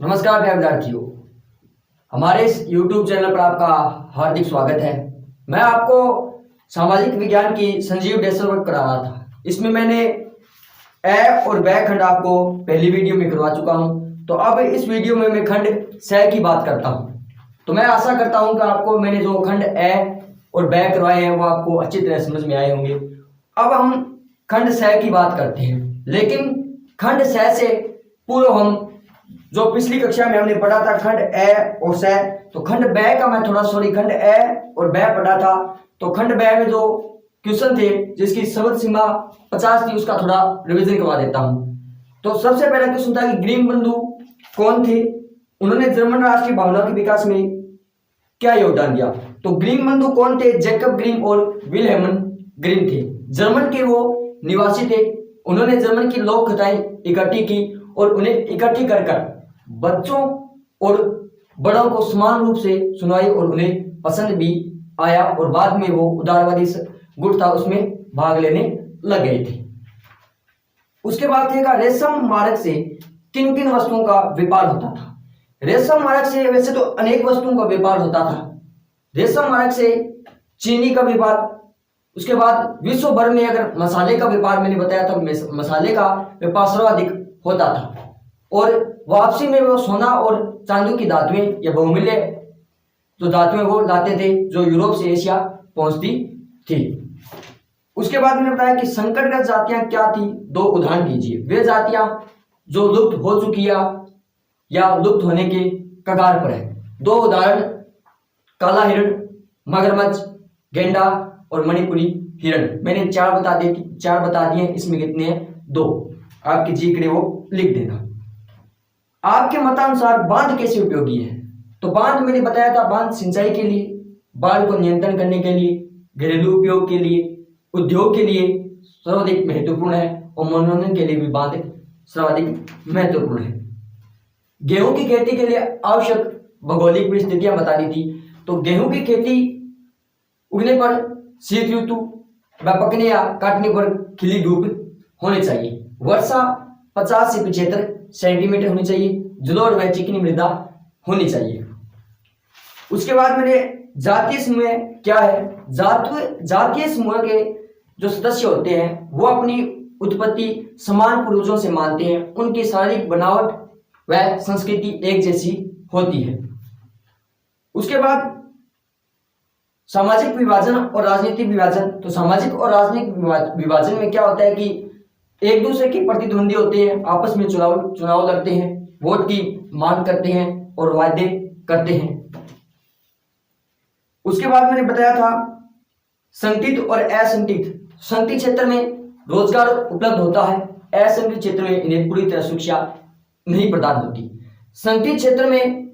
नमस्कार प्यारे विद्यार्थियों, हमारे इस YouTube चैनल पर आपका हार्दिक स्वागत है। मैं आपको सामाजिक विज्ञान की संजीव डेस्क वर्क करा रहा था। इसमें मैंने ए और बै खंड आपको पहली वीडियो में करवा चुका हूं। तो अब इस वीडियो में मैं खंड से की बात करता हूं। तो मैं आशा करता हूं कि आपको मैंने जो खंड ए और बै करवाए हैं वो आपको अच्छी तरह समझ में आए होंगे। अब हम खंड से की बात करते हैं, लेकिन खंड से पूर्व हम जो पिछली कक्षा में हमने पढ़ा था खंड ए और से, तो खंड बै का मैं खंड ए और बै पढ़ा था। तो खंड बै में जो क्वेश्चन थे जिसकी शब्द सीमा 50 थी उसका थोड़ा रिवीजन करवा देता हूं। तो सबसे पहला क्वेश्चन था कि ग्रीम बंधु कौन थे, उन्होंने जर्मन राष्ट्रीय भावना के विकास में क्या योगदान दिया। तो ग्रीम बंधु कौन थे? जैकब ग्रीम और विल्हेम ग्रीम थे। जर्मन के वो निवासी थे। उन्होंने जर्मन की लोक कथाएं इकट्ठी की और उन्हें इकट्ठी कर बच्चों और बड़ों को समान रूप से सुनाई और उन्हें पसंद भी आया और बाद में वो उदारवादी गुट था उसमें भाग लेने लग गए थे। उसके बाद देखा रेशम मार्ग से किन किन वस्तुओं का व्यापार होता था। रेशम मार्ग से वैसे तो अनेक वस्तुओं का व्यापार होता था। रेशम मार्ग से चीनी का व्यापार, उसके बाद विश्व भर में अगर मसाले का व्यापार मैंने बताया था, मसाले का व्यापार सर्वाधिक होता था। और वापसी में वो सोना और चांदी की धातुएं या बहुमूल्य जो धातुएं वो लाते थे जो यूरोप से एशिया पहुंचती थी। उसके बाद मैंने बताया कि संकटग्रस्त जातियां क्या थी, दो उदाहरण दीजिए। वे जातियां जो लुप्त हो चुकी या लुप्त होने के कगार पर है। दो उदाहरण काला हिरण, मगरमच्छ, गेंडा और मणिपुरी हिरण। मैंने चार बता दिए। इसमें कितने हैं? दो। आपकी जीके वो लिख देना। आपके मतानुसार बांध कैसे उपयोगी है? तो बांध मैंने बताया था, बांध सिंचाई के लिए, बाढ़ को नियंत्रण करने के लिए, घरेलू उपयोग के लिए, उद्योग के लिए सर्वाधिक महत्वपूर्ण है और मनोरंजन के लिए भी बांध सर्वाधिक महत्वपूर्ण है। गेहूं की खेती के लिए आवश्यक भौगोलिक परिस्थितियां बतानी थी। तो गेहूं की खेती उगने पर शीत ऋतु व पकने या काटने पर खिली धूप होनी चाहिए। वर्षा 50 से 75 सेंटीमीटर होनी चाहिए। जलोढ़ व चिकनी मृदा होनी चाहिए। उसके बाद मैंने जातीय समूह क्या है? जातीय समूह के जो सदस्य होते हैं वो अपनी उत्पत्ति समान पूर्वजों से मानते हैं। उनकी शारीरिक बनावट व संस्कृति एक जैसी होती है। उसके बाद सामाजिक विभाजन और राजनीतिक विभाजन। तो सामाजिक और राजनीतिक विभाजन में क्या होता है कि एक दूसरे के प्रतिद्वंदी होते हैं, आपस में चुनाव लड़ते हैं, वोट की मांग करते हैं और वादे करते हैं। उसके बाद मैंने बताया था संगठित और असंगठित। संगठित क्षेत्र में रोजगार उपलब्ध होता है, असंगठित क्षेत्र में इन्हें पूरी तरह शिक्षा नहीं प्रदान होती। संगठित क्षेत्र में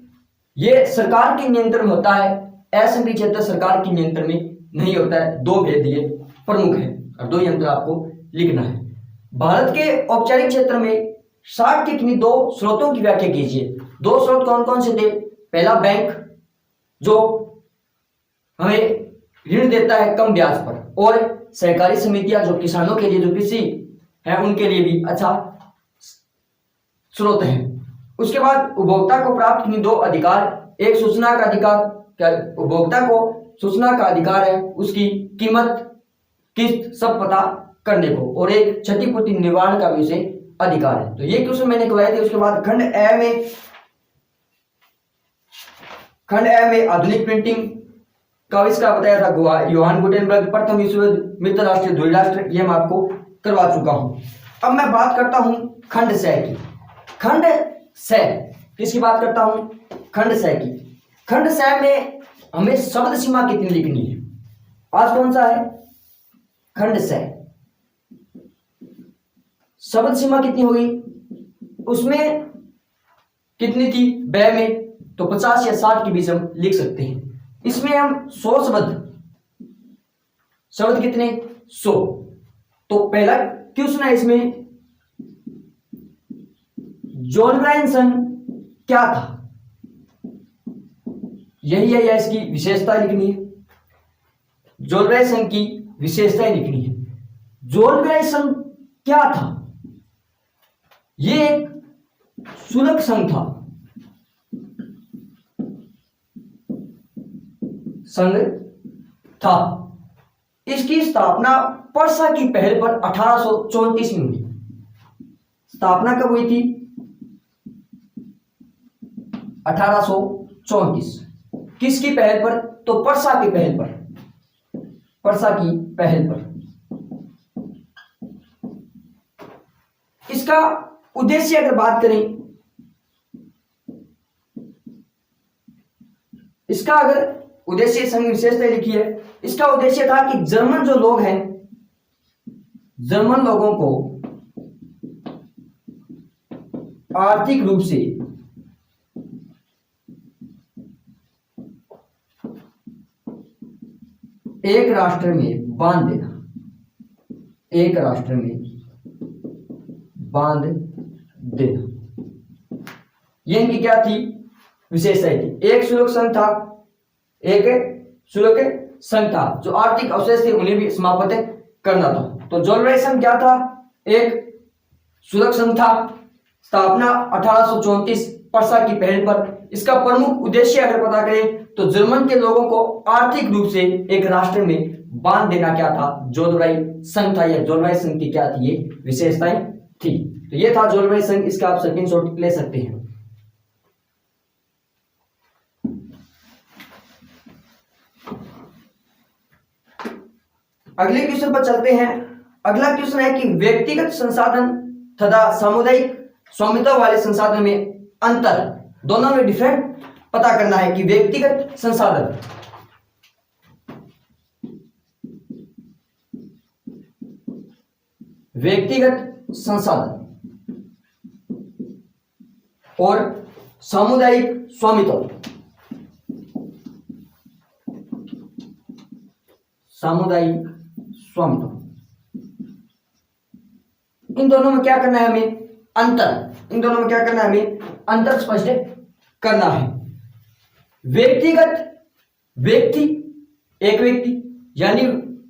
यह सरकार के नियंत्रण होता है, असंगठित क्षेत्र सरकार के नियंत्रण में नहीं होता है। दो भेद ये प्रमुख है और दो यंत्र आपको लिखना है। भारत के औपचारिक क्षेत्र में 60 के किन्हीं दो स्रोतों की व्याख्या कीजिए। दो स्रोत कौन कौन से थे? पहला बैंक जो हमें ऋण देता है कम ब्याज पर, और सहकारी समितियां जो किसानों के लिए, जो कृषि है उनके लिए भी अच्छा स्रोत है। उसके बाद उपभोक्ता को प्राप्त किन्हीं दो अधिकार। एक सूचना का अधिकार, क्या उपभोक्ता को सूचना का अधिकार है, उसकी कीमत किस्त सब पता करने को, और एक क्षतिपूर्ति निवारण का भी उसे अधिकार है। तो ये क्वेश्चन मैंने करवाए थे। उसके बाद खंड ए में आधुनिक प्रिंटिंग का आविष्कार बताया था योहान गुटेनबर्ग, प्रथम विश्व युद्ध, मित्र राष्ट्र, ध्रुव राष्ट्र, ये मैं आपको करवा चुका हूं। अब मैं बात करता हूं खंड से की। खंड से किसकी बात करता हूं? खंड से की। खंड से में हमें शब्द सीमा कितनी लिखनी है? आज कौन सा है? खंड से। शब्द सीमा कितनी होगी? उसमें कितनी थी? बै में तो 50 या 60 के बीच हम लिख सकते हैं। इसमें हम 100 शब्द कितने? 100। तो पहला क्वेश्चन है इसमें, जॉन ब्रायनसन क्या था? यही है या इसकी विशेषता लिखनी है? जॉन ब्रायनसन की विशेषताएं लिखनी है। जॉन ब्रायनसन क्या था? ये एक शुल्क संघ था संघ था। इसकी स्थापना परसा की पहल पर 1834 में हुई। स्थापना कब हुई थी? 1834। किसकी पहल पर? तो परसा की पहल पर, परसा की पहल पर। इसका उद्देश्य अगर बात करें, इसका अगर उद्देश्य संघ विशेषता लिखी है, इसका उद्देश्य था कि जर्मन जो लोग हैं, जर्मन लोगों को आर्थिक रूप से एक राष्ट्र में बांध देना, एक राष्ट्र में बांध देना, ये इनकी क्या थी? विशेषता थी। एक शुल्क संघ था, एक शुल्क संघ था, जो आर्थिक अवशेष थे उन्हें भी समाप्त करना था। तो जोलवेई संघ क्या था? एक शुल्क संघ था, स्थापना 1834 परसा की पहल पर। इसका प्रमुख उद्देश्य अगर पता करें तो जर्मन के लोगों को आर्थिक रूप से एक राष्ट्र में बांध देना क्या था? जोलवेई संघ था। या जोलवेई संघ की क्या थी? ये विशेषताएं थी। तो ये था जोलवेई संघ। इसका आप स्क्रीनशॉट ले सकते हैं। अगले क्वेश्चन पर चलते हैं। अगला क्वेश्चन है कि व्यक्तिगत संसाधन तथा सामुदायिक स्वामित्व वाले संसाधन में अंतर, दोनों में डिफरेंट पता करना है कि व्यक्तिगत संसाधन, व्यक्तिगत संसाधन और सामुदायिक स्वामित्व, सामुदायिक स्वामित्व, इन दोनों में क्या करना है हमें? अंतर। इन दोनों में क्या करना है हमें? अंतर स्पष्ट करना है। व्यक्तिगत, व्यक्ति, एक व्यक्ति, यानी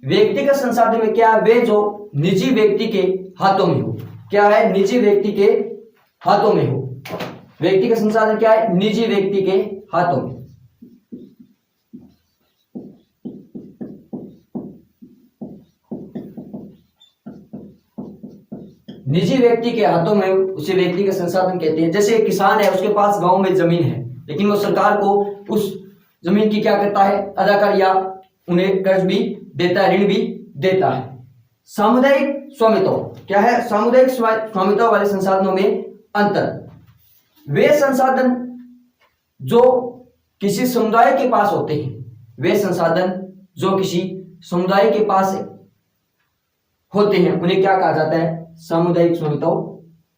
व्यक्तिगत संसाधन में क्या है? वे जो निजी व्यक्ति के हाथों में हो। क्या है? निजी व्यक्ति के हाथों में हो। व्यक्तिगत संसाधन क्या है? निजी व्यक्ति के हाथों में। निजी व्यक्ति के हाथों में उसे व्यक्तिगत संसाधन कहते हैं। जैसे एक किसान है, उसके पास गांव में जमीन है, लेकिन वो सरकार को उस जमीन की क्या करता है? अदा कर, या उन्हें कर्ज भी देता है, ऋण भी देता है। सामुदायिक स्वामित्व क्या है? सामुदायिक स्वामित्व वाले संसाधनों में अंतर, वे संसाधन जो किसी समुदाय के पास होते हैं, वे संसाधन जो किसी समुदाय के पास होते हैं, उन्हें क्या कहा जाता है? सामुदायिक स्वामित्व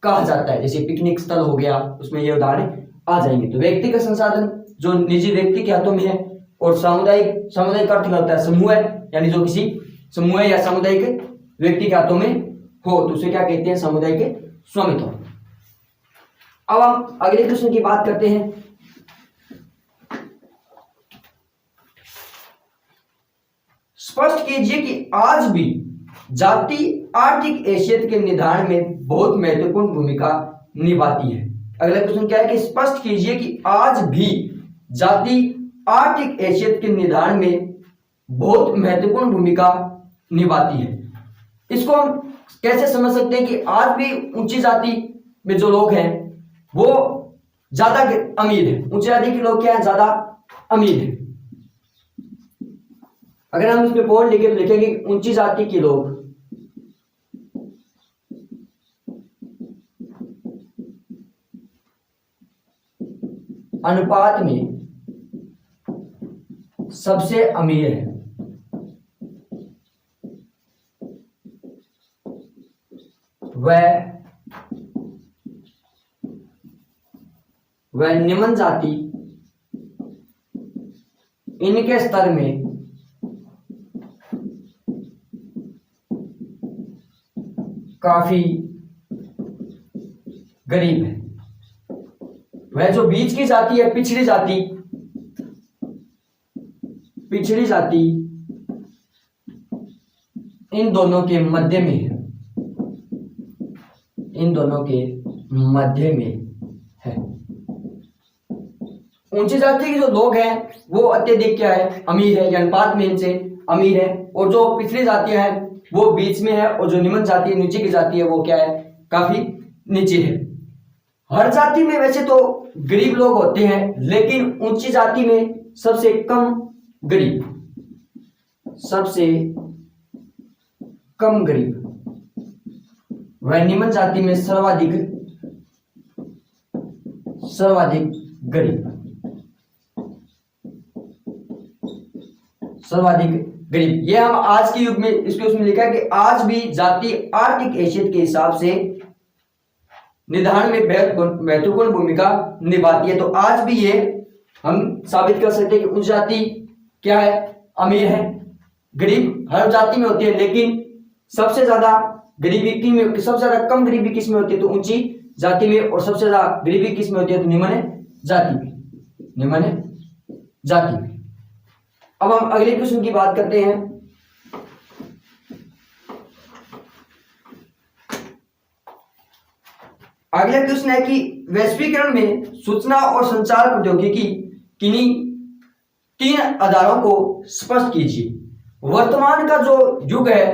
कहा जाता है। जैसे पिकनिक स्थल हो गया, उसमें ये उदाहरण आ जाएंगे। तो व्यक्तिगत संसाधन जो निजी व्यक्ति के हाथों में है, और सामुदायिक, सामुदायिक अर्थ होता है समूह, यानी जो किसी समूह या सामुदायिक व्यक्ति के हाथों में हो, तो उसे क्या कहते हैं? सामुदायिक स्वामित्व। अब हम अगले क्वेश्चन की बात करते हैं। स्पष्ट कीजिए कि आज भी जाति आर्थिक हैसियत के निर्धारण में बहुत महत्वपूर्ण भूमिका निभाती है। अगला क्वेश्चन क्या है कि स्पष्ट कीजिए कि आज भी जाति आर्थिक हैसियत के निर्धारण में बहुत महत्वपूर्ण भूमिका निभाती है। इसको हम कैसे समझ सकते हैं कि आज भी ऊंची जाति में जो लोग हैं वो ज्यादा अमीर है। ऊंची जाति के लोग क्या है? ज्यादा अमीर है। अगर हम इसमें पॉइंट लिखे तो लिखेंगे ऊंची जाति के लोग अनुपात में सबसे अमीर है। वह निम्न जाति इनके स्तर में काफी गरीब है। वह जो बीच की जाति है, पिछड़ी जाति, पिछड़ी जाति इन दोनों के मध्य में है, इन दोनों के मध्य में है। ऊंची जाति के जो लोग हैं वो अत्यधिक क्या है, अमीर है, या अनुपात में इनसे अमीर है, और जो पिछली जातियां हैं वो बीच में है, और जो निम्न जाति नीचे की जाति है वो क्या है, काफी नीचे है। हर जाति में वैसे तो गरीब लोग होते हैं, लेकिन ऊंची जाति में सबसे कम गरीब, सबसे कम गरीब, वह निम्न जाति में सर्वाधिक गरीब, सर्वाधिक गरीब। ये हम आज के युग में इसके उसमें लिखा है कि आज भी जाति आर्थिक हैसियत के हिसाब से निर्धारण में महत्वपूर्ण भूमिका निभाती है। तो आज भी ये हम साबित कर सकते हैं कि उच्च जाति क्या है, अमीर है। गरीब हर जाति में होती है, लेकिन सबसे ज्यादा गरीबी की में, सबसे ज्यादा कम गरीबी किस में होती है, तो ऊंची जाति में, और सबसे ज्यादा गरीबी किस में होती है, तो निम्न जाति में, निम्न जाति में। अब हम अगले क्वेश्चन की बात करते हैं। अगला क्वेश्चन है कि वैश्वीकरण में सूचना और संचार प्रौद्योगिकी किन्हीं 3 आधारों को स्पष्ट कीजिए। वर्तमान का जो युग है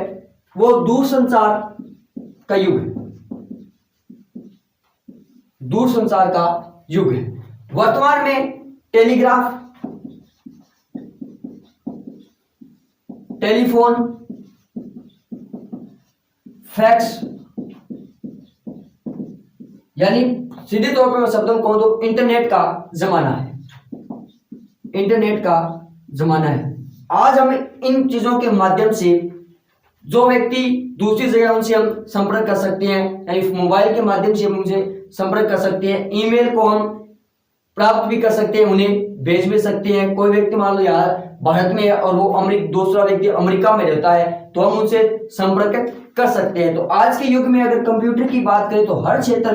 वो दूरसंचार का युग है, दूरसंचार का युग है। वर्तमान में टेलीग्राफ, टेलीफोन, फैक्स, यानी सीधे तौर पर मैं शब्दों को तो इंटरनेट का जमाना है, इंटरनेट का जमाना है। आज हम इन चीजों के माध्यम से जो व्यक्ति दूसरी जगह उनसे हम संपर्क कर सकते हैं, यानी मोबाइल के माध्यम से हम उनसे संपर्क कर सकते हैं। ईमेल को हम प्राप्त भी कर सकते हैं, उन्हें भेज भी सकते हैं। कोई व्यक्ति मान लो यार भारत में है और वो दूसरा व्यक्ति अमेरिका में रहता है, तो हम उनसे संपर्क कर सकते हैं। तो आज के युग में अगर कंप्यूटर की बात करें तो हर क्षेत्र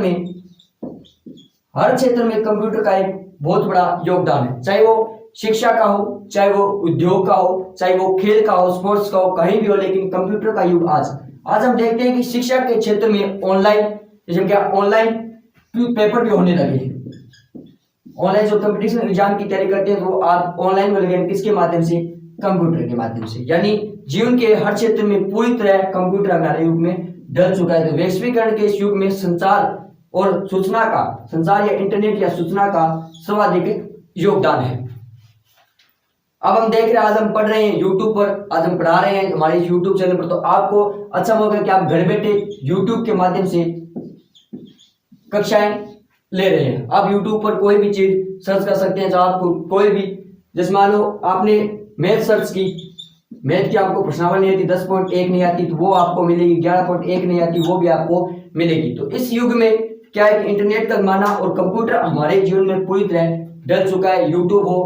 में कंप्यूटर का एक बहुत बड़ा योगदान है, चाहे वो शिक्षा का हो, चाहे वो उद्योग का हो, चाहे वो खेल का हो, स्पोर्ट्स का हो, कहीं भी हो, लेकिन कंप्यूटर का युग आज हम देखते हैं कि शिक्षा के क्षेत्र में ऑनलाइन, जैसे क्या ऑनलाइन पेपर भी होने लगे हैं। ऑनलाइन जो कंपटीशन एग्जाम की तैयारी करते हैं तो वो आज ऑनलाइन में लगे, किसके माध्यम से, कंप्यूटर के माध्यम से। यानी जीवन के हर क्षेत्र में पूरी तरह कंप्यूटर हमारे युग में ढल चुका है। तो वैश्वीकरण के इस युग में संचार और सूचना का, संचार या इंटरनेट या सूचना का सर्वाधिक योगदान है। अब हम देख रहे हैं, आज हम पढ़ रहे हैं यूट्यूब पर, आज हम पढ़ा रहे हैं हमारे यूट्यूब चैनल पर। तो आपको अच्छा मौका कि आप घर बैठे यूट्यूब के माध्यम से कक्षाएं ले रहे हैं। आप यूट्यूब पर कोई भी चीज सर्च कर सकते हैं, चाहे आपको कोई भी, जैसे मान लो आपने मैथ सर्च की, मैथ की आपको प्रश्नावली नहीं आती, 10.1 नहीं आती तो वो आपको मिलेगी, 11.1 नहीं आती वो भी आपको मिलेगी। तो इस युग में क्या है कि इंटरनेट का जमाना और कंप्यूटर हमारे जीवन में पूरी तरह डल चुका है। यूट्यूब हो,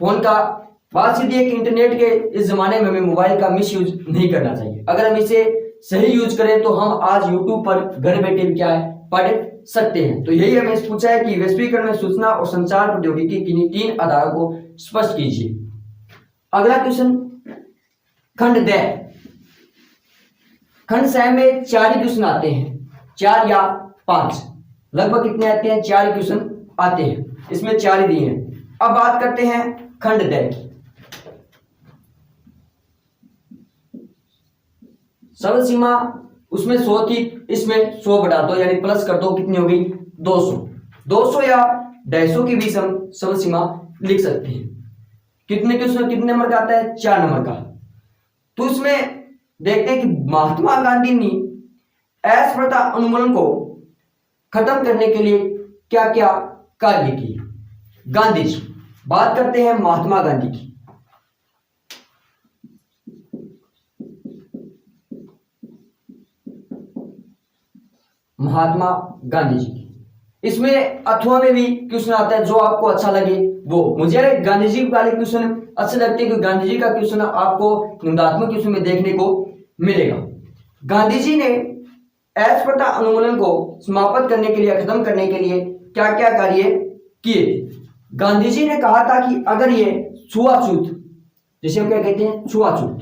फोन का, बात सीधी है कि इंटरनेट के इस जमाने में हमें मोबाइल का मिस यूज नहीं करना चाहिए। अगर हम इसे सही यूज करें तो हम आज यूट्यूब पर घर बैठे भी क्या है, पढ़ सकते हैं। तो यही हमें पूछा है कि वैश्वीकरण में सूचना और संचार प्रौद्योगिकी किन्हीं 3 आधारों को स्पष्ट कीजिए। अगला क्वेश्चन, खंड द, खंड स में 4 क्वेश्चन आते हैं, 4 या 5, लगभग कितने आते हैं, 4 क्वेश्चन आते हैं। इसमें 4 ही दिए हैं। अब बात करते हैं खंड द की। सरल सीमा उसमें 100 थी, इसमें 100 बढ़ा दो, यानी प्लस कर दो, कितनी हो गई, 200। 200 या 150 के बीच हम सरल सीमा लिख सकते हैं। कितने क्वेश्चन, कितने नंबर का आता है, 4 नंबर का। तो इसमें देखते हैं कि महात्मा गांधी ने अस्पृश्यता उन्मूलन को खत्म करने के लिए क्या क्या कार्य किए। गांधी जी, बात करते हैं महात्मा गांधी की। महात्मा गांधी जी की, इसमें अथवा में भी क्वेश्चन आता है, जो आपको अच्छा लगे वो। मुझे गांधी जी वाले क्वेश्चन अच्छे लगते हैं क्योंकि गांधी जी का क्वेश्चन आपको निबंधात्मक क्वेश्चन में देखने को मिलेगा। गांधी जी ने अस्पृश्यता उन्मूलन को समाप्त करने के लिए, खत्म करने के लिए क्या क्या कार्य किए। गांधी जी ने कहा था कि अगर ये छुआछूत, जिसे हम क्या कहते हैं, छुआछूत,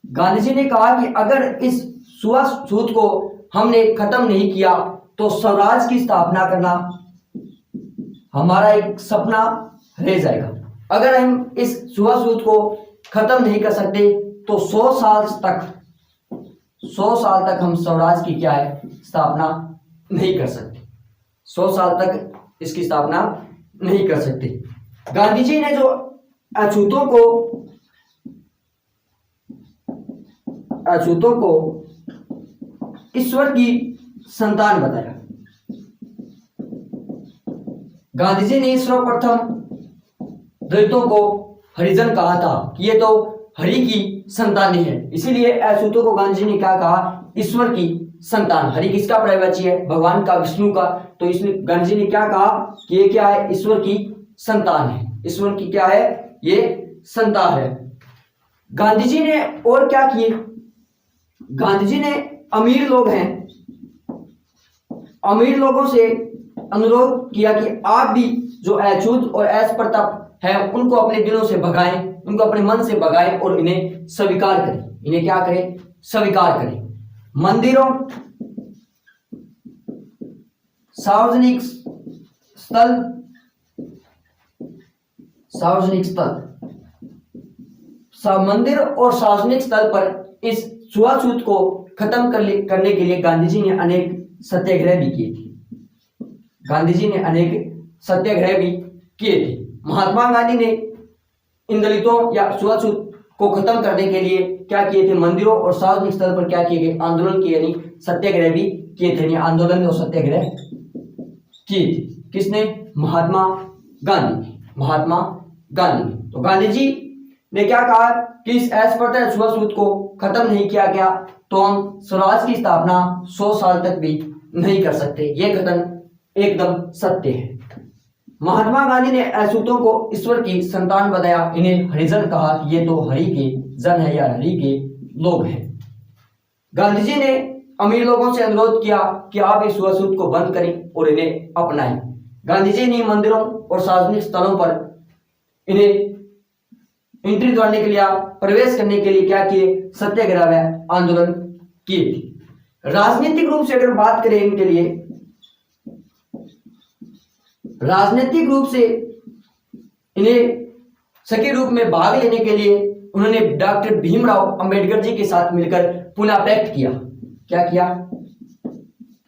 गांधी जी ने कहा कि अगर इस छुआछूत को हमने खत्म नहीं किया तो स्वराज की स्थापना करना हमारा एक सपना रह जाएगा। अगर हम इस छुआछूत को खत्म नहीं कर सकते तो 100 साल तक हम स्वराज की क्या है स्थापना नहीं कर सकते। 100 साल तक इसकी स्थापना नहीं कर सकते। गांधी जी ने जो अछूतों को ईश्वर की संतान बताया। गांधी जी ने सर्वप्रथम दलितों को हरिजन कहा था कि ये तो हरि की संतान है, इसीलिए अछूतों को गांधी जी ने क्या कहा, ईश्वर की संतान। हरि किसका पर्यायवाची है, भगवान का, विष्णु का। तो इसमें गांधी जी ने क्या कहा कि ये क्या है, ईश्वर की संतान है। ईश्वर की क्या है, ये संतान है। गांधी जी ने और क्या किए, गांधी जी ने अमीर लोग हैं, अमीर लोगों से अनुरोध किया कि आप भी जो अछूत और असप्रताप है उनको अपने दिलों से भगाएं, उनको अपने मन से भगाएं और इन्हें स्वीकार करें। इन्हें क्या करें, स्वीकार करें। मंदिरों, सार्वजनिक स्थल, मंदिर और सार्वजनिक स्थल पर इस छुआछूत को खत्म करने के लिए गांधी जी ने अनेक सत्याग्रह भी किए थे। गांधी जी ने अनेक सत्याग्रह भी किए थे। महात्मा गांधी ने इन दलितों या छुआछूत को खत्म करने के लिए क्या किए थे, मंदिरों और सार्वजनिक स्थल पर क्या किए गए, आंदोलन किए, यानी सत्याग्रह भी किए थे। यानी आंदोलन और सत्याग्रह किए थे। किसने, महात्मा गांधी। तो गांधी जी ने क्या कहा कि इस अस्पृश्यता छुआछूत को खत्म नहीं किया गया तो हम स्वराज की स्थापना 100 साल तक भी नहीं कर सकते। यह कथन एकदम सत्य है। महात्मा गांधी ने अछूतों को ईश्वर की संतान बताया, इन्हें हरिजन कहा कि ये तो हरि के जन है या हरि के लोग हैं। गांधी जी ने अमीर लोगों से अनुरोध किया कि आप इस छुआछूत को बंद करें और इन्हें अपनाएं। गांधी जी ने मंदिरों और सार्वजनिक स्थलों पर इन्हें एंट्री द्वारने के लिए, प्रवेश करने के लिए क्या किए, सत्याग्रह व आंदोलन किए थे। राजनीतिक रूप से अगर बात करें इनके लिए, राजनीतिक रूप से इन्हें सक्रिय रूप में भाग लेने के लिए उन्होंने डॉक्टर भीमराव अंबेडकर जी के साथ मिलकर पुना पैक्ट किया। क्या किया,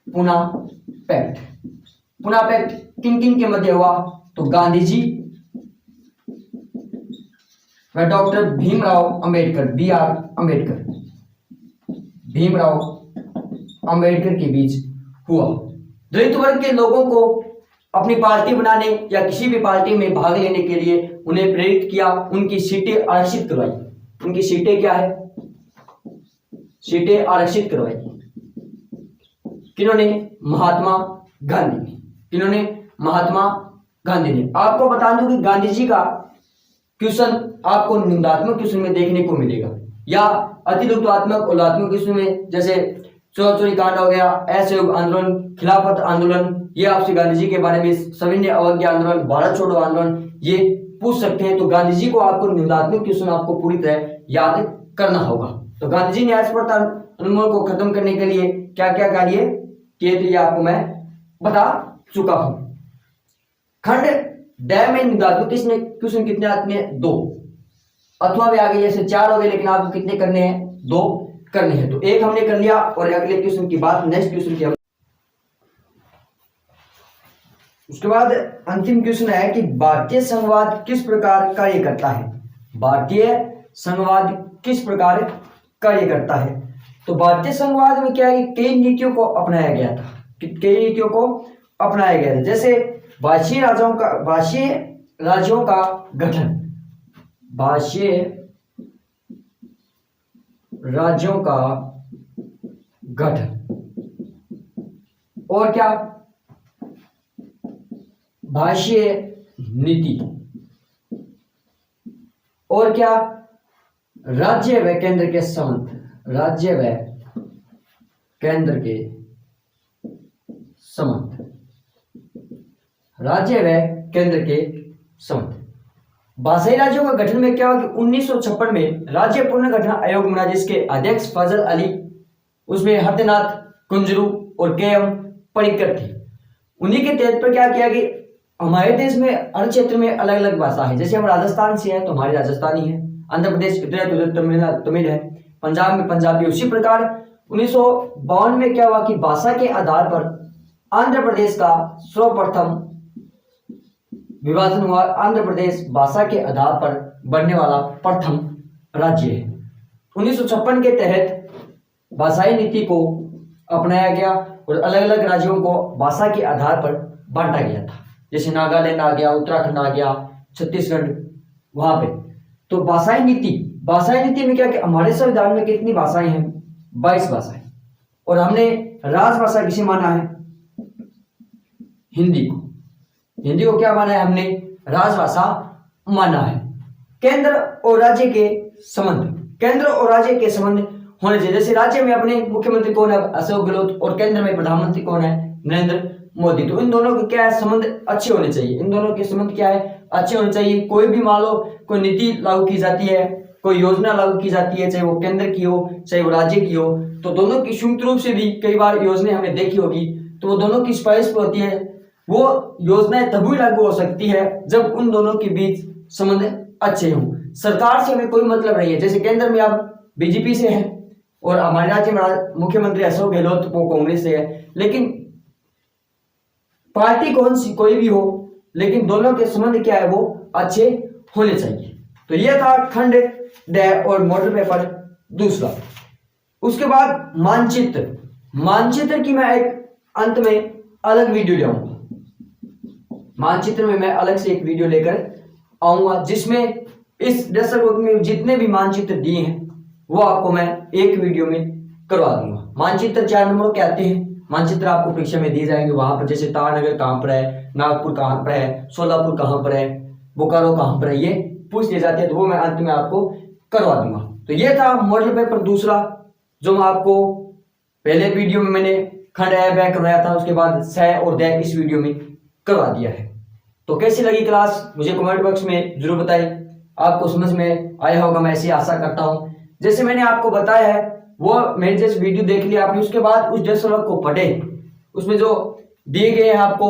पुना पैक्ट। पुना पैक्ट किन किन के मध्य हुआ, तो गांधी जी व डॉक्टर भीमराव अंबेडकर, B.R. अंबेडकर, भीमराव अंबेडकर के बीच हुआ। दलित वर्ग के लोगों को अपनी पार्टी बनाने या किसी भी पार्टी में भाग लेने के लिए उन्हें प्रेरित किया, उनकी सीटें आरक्षित करवाई। उनकी सीटें क्या है, सीटें आरक्षित करवाई। किन्होंने, महात्मा गांधी ने। किन्होंने, महात्मा गांधी ने। आपको बता दूं कि गांधी जी का क्वेश्चन आपको निंदात्मक क्वेश्चन में देखने को मिलेगा या अतिलुप्तात्मक उल्लात्मक क्वेश्चन में, जैसे चौरी कांड हो गया, असहयोग आंदोलन, खिलाफत आंदोलन, ये आपसे गांधी जी के बारे में, सविनय अवज्ञा आंदोलन, भारत छोड़ो आंदोलन, ये पूछ सकते हैं। तो गांधी जी को आपको निंदात्मक क्वेश्चन आपको पूरी तरह याद करना होगा। तो गांधी जी ने अस्पृश्यता उन्मूलन को खत्म करने के लिए क्या क्या कार्य किए थे, आपको मैं बता चुका हूं। खंड ड में निंदात्मक क्वेश्चन कितने आते हैं, 2, अथवा वे आगे जैसे 4 हो गए, लेकिन आपको कितने करने हैं, 2 करने हैं। तो एक हमने कर लिया और अगले क्वेश्चन की बात, नेक्स्ट क्वेश्चन की। उसके बाद अंतिम क्वेश्चन है कि भारतीय संघवाद किस प्रकार कार्य करता है। भारतीय संघवाद किस प्रकार कार्य करता है। तो भारतीय संघवाद में क्या है कि कई नीतियों को अपनाया गया था, कई नीतियों को अपनाया गया था। जैसे भाषीय राज्यों का गठन, भाषीय राज्यों का गठन, और क्या, भाषीय नीति, और क्या, राज्य व केंद्र के संबंध, राज्य व केंद्र के संबंध, राज्य व केंद्र के संबंध। भाषाई राज्यों का गठन में क्या हुआ कि 1956 में राज्य पुनर्गठन आयोग बना, जिसके अध्यक्ष फजल अली, उसमें हरदनाथ कुंजरू और के एम पणिक्कर थे। उन्हीं के तहत पर क्या किया कि हमारे देश में हर क्षेत्र में अलग अलग भाषा है। जैसे हम राजस्थान से हैं तो हमारी राजस्थानी है, आंध्र प्रदेश इधर उधर तमिल है, पंजाब में पंजाबी। उसी प्रकार 1952 में क्या हुआ कि भाषा के आधार पर आंध्र प्रदेश का सर्वप्रथम विभाजन हुआ। आंध्र प्रदेश भाषा के आधार पर बनने वाला प्रथम राज्य है। 1956 के तहत भाषाई नीति को अपनाया गया और अलग अलग राज्यों को भाषा के आधार पर बांटा गया था। जैसे नागालैंड आ गया, उत्तराखंड आ गया, छत्तीसगढ़, वहां पे। तो भाषाई नीति में क्या कि हमारे संविधान में कितनी भाषाएं हैं? 22 भाषाएं। और हमने राजभाषा किसे माना है? हिंदी को क्या माना है? हमने राजभाषा माना है। केंद्र और राज्य के संबंध होने चाहिए। जैसे राज्य में अपने मुख्यमंत्री कौन है? अशोक गहलोत। और केंद्र में प्रधानमंत्री कौन है? नरेंद्र मोदी। तो इन दोनों के क्या है? संबंध अच्छे होने चाहिए। इन दोनों के संबंध क्या है? अच्छे होने चाहिए। कोई भी मान लो कोई नीति लागू की जाती है, कोई योजना लागू की जाती है, चाहे वो केंद्र की हो चाहे वो राज्य की हो, तो दोनों की संयुक्त रूप से भी कई बार योजनाएं हमने देखी होगी, तो वो दोनों की सिफारिश पर होती है। वो योजनाएं तभी लागू हो सकती है जब उन दोनों के बीच संबंध अच्छे हों। सरकार से हमें कोई मतलब नहीं है। जैसे केंद्र में आप बीजेपी से हैं और हमारे राज्य में मुख्यमंत्री अशोक गहलोत वो कांग्रेस से है, लेकिन पार्टी कौन सी कोई भी हो, लेकिन दोनों के संबंध क्या है? वो अच्छे होने चाहिए। तो यह था खंड ड और मॉडल पेपर दूसरा। उसके बाद मानचित्र की मैं एक अंत में अलग वीडियो लाऊंगा। मानचित्र में मैं अलग से एक वीडियो लेकर आऊंगा, जिसमें इस डेस्टर बुक में जितने भी मानचित्र दिए हैं वो आपको मैं एक वीडियो में करवा दूंगा। मानचित्र 4 नंबर के आते हैं। मानचित्र आपको परीक्षा में दिए जाएंगे। वहां पर जैसे तारानगर कहां पर है, नागपुर कहां पर है, सोलापुर कहां पर है, बोकारो कहां पर है, ये पूछ लिए जाते हैं। तो वो मैं अंत में आपको करवा दूंगा। तो ये था मॉडल पेपर दूसरा, जो मैं आपको पहले वीडियो में मैंने खंड ए ब करवाया था, उसके बाद स और द इस वीडियो में करवा दिया है। तो कैसी लगी क्लास मुझे कमेंट बॉक्स में जरूर बताइए। आपको समझ में आया होगा, मैं ऐसी आशा करता हूं। जैसे मैंने आपको बताया है वो मेरे जैसे वीडियो देख लिया आपने, उसके बाद उस डेस्क वर्क को पढ़े, उसमें जो दिए गए हैं आपको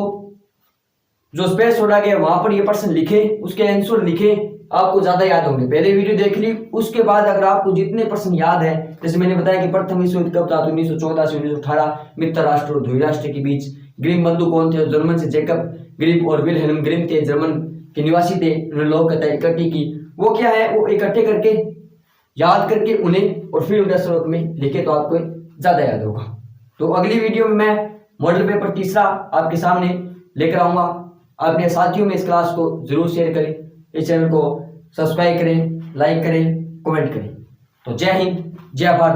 जो स्पेस छोड़ा गया वहां पर ये प्रश्न लिखे, उसके आंसर लिखे, आपको ज्यादा याद होंगे। पहले वीडियो देख ली, उसके बाद अगर आपको जितने प्रश्न याद है, जैसे मैंने बताया कि प्रथम विश्व युद्ध कब था, 1914 से 1918, मित्र राष्ट्र और ध्रुवीय राष्ट्र के बीच। ग्रीम बंधु कौन थे? जर्मन से जैकब ग्रीम और विल्हेल्म ग्रीम थे, जर्मन के निवासी थे। उन्होंने लोक कथा इकट्ठी की। वो क्या है? वो इकट्ठे करके याद करके उन्हें और फिर उनके श्लोक में लिखे, तो आपको ज्यादा याद होगा। तो अगली वीडियो में मैं मॉडल पेपर तीसरा आपके सामने लेकर आऊंगा। अपने साथियों में इस क्लास को जरूर शेयर करें, इस चैनल को सब्सक्राइब करें, लाइक करें, कमेंट करें। तो जय हिंद, जय भारत।